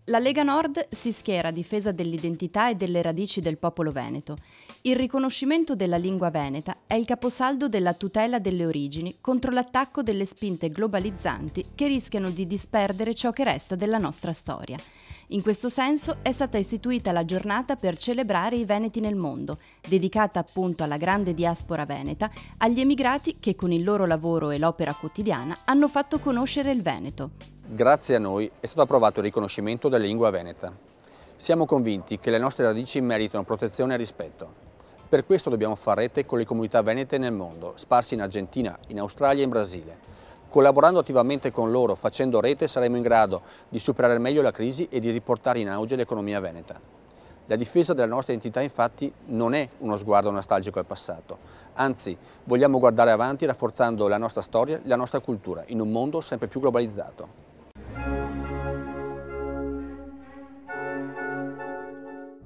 La Lega Nord si schiera a difesa dell'identità e delle radici del popolo veneto. Il riconoscimento della lingua veneta è il caposaldo della tutela delle origini contro l'attacco delle spinte globalizzanti che rischiano di disperdere ciò che resta della nostra storia. In questo senso è stata istituita la giornata per celebrare i veneti nel mondo, dedicata appunto alla grande diaspora veneta, agli emigrati che con il loro lavoro e l'opera quotidiana hanno fatto conoscere il Veneto. Grazie a noi è stato approvato il riconoscimento della lingua veneta. Siamo convinti che le nostre radici meritano protezione e rispetto. Per questo dobbiamo fare rete con le comunità venete nel mondo, sparse in Argentina, in Australia e in Brasile. Collaborando attivamente con loro, facendo rete, saremo in grado di superare meglio la crisi e di riportare in auge l'economia veneta. La difesa della nostra identità, infatti, non è uno sguardo nostalgico al passato. Anzi, vogliamo guardare avanti rafforzando la nostra storia e la nostra cultura in un mondo sempre più globalizzato.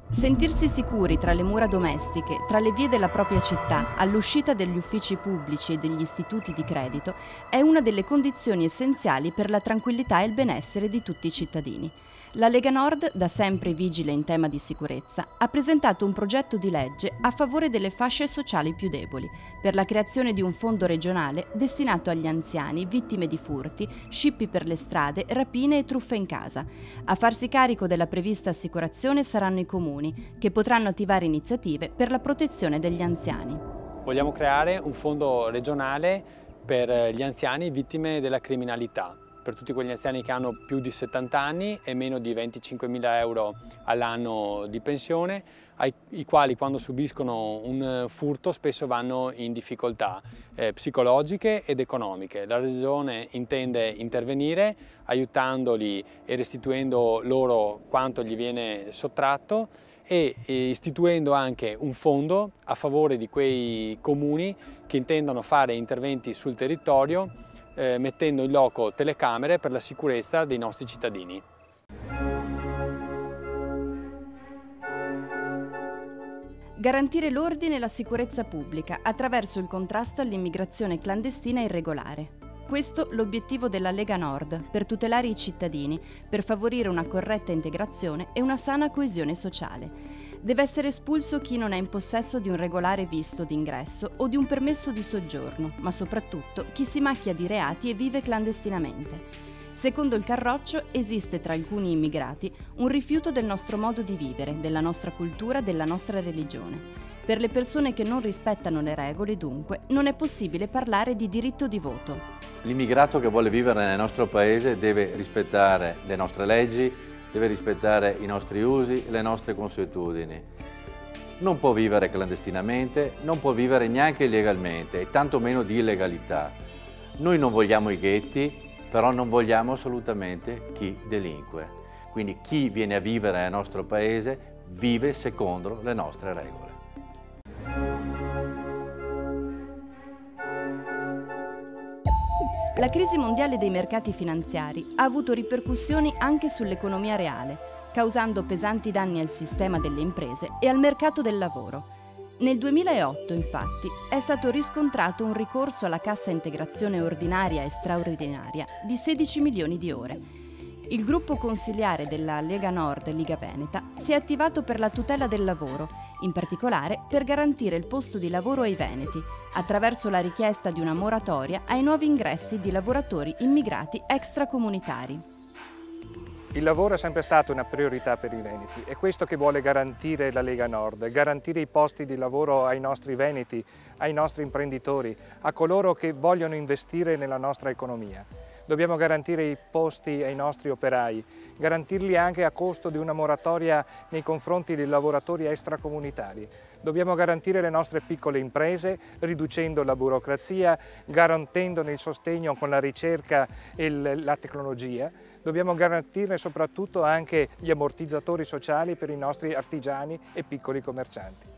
Sentirsi sicuri tra le mura domestiche, tra le vie della propria città, all'uscita degli uffici pubblici e degli istituti di credito, è una delle condizioni essenziali per la tranquillità e il benessere di tutti i cittadini. La Lega Nord, da sempre vigile in tema di sicurezza, ha presentato un progetto di legge a favore delle fasce sociali più deboli, per la creazione di un fondo regionale destinato agli anziani vittime di furti, scippi per le strade, rapine e truffe in casa. A farsi carico della prevista assicurazione saranno i comuni, che potranno attivare iniziative per la protezione degli anziani. Vogliamo creare un fondo regionale per gli anziani vittime della criminalità, per tutti quegli anziani che hanno più di 70 anni e meno di 25.000 euro all'anno di pensione, i quali quando subiscono un furto spesso vanno in difficoltà psicologiche ed economiche. La Regione intende intervenire aiutandoli e restituendo loro quanto gli viene sottratto e istituendo anche un fondo a favore di quei comuni che intendono fare interventi sul territorio mettendo in loco telecamere per la sicurezza dei nostri cittadini. Garantire l'ordine e la sicurezza pubblica attraverso il contrasto all'immigrazione clandestina e irregolare. Questo l'obiettivo della Lega Nord, per tutelare i cittadini, per favorire una corretta integrazione e una sana coesione sociale. Deve essere espulso chi non è in possesso di un regolare visto d'ingresso o di un permesso di soggiorno, ma soprattutto chi si macchia di reati e vive clandestinamente. Secondo il Carroccio esiste tra alcuni immigrati un rifiuto del nostro modo di vivere, della nostra cultura, della nostra religione. Per le persone che non rispettano le regole, dunque, non è possibile parlare di diritto di voto. L'immigrato che vuole vivere nel nostro paese deve rispettare le nostre leggi, deve rispettare i nostri usi e le nostre consuetudini. Non può vivere clandestinamente, non può vivere neanche illegalmente e tanto meno di illegalità. Noi non vogliamo i ghetti, però non vogliamo assolutamente chi delinque. Quindi chi viene a vivere nel nostro paese vive secondo le nostre regole. La crisi mondiale dei mercati finanziari ha avuto ripercussioni anche sull'economia reale, causando pesanti danni al sistema delle imprese e al mercato del lavoro. Nel 2008, infatti, è stato riscontrato un ricorso alla cassa integrazione ordinaria e straordinaria di 16 milioni di ore. Il gruppo consiliare della Lega Nord e Liga Veneta si è attivato per la tutela del lavoro, in particolare per garantire il posto di lavoro ai veneti, attraverso la richiesta di una moratoria ai nuovi ingressi di lavoratori immigrati extracomunitari. Il lavoro è sempre stato una priorità per i veneti, è questo che vuole garantire la Lega Nord, garantire i posti di lavoro ai nostri veneti, ai nostri imprenditori, a coloro che vogliono investire nella nostra economia. Dobbiamo garantire i posti ai nostri operai, garantirli anche a costo di una moratoria nei confronti dei lavoratori extracomunitari. Dobbiamo garantire le nostre piccole imprese, riducendo la burocrazia, garantendone il sostegno con la ricerca e la tecnologia. Dobbiamo garantire soprattutto anche gli ammortizzatori sociali per i nostri artigiani e piccoli commercianti.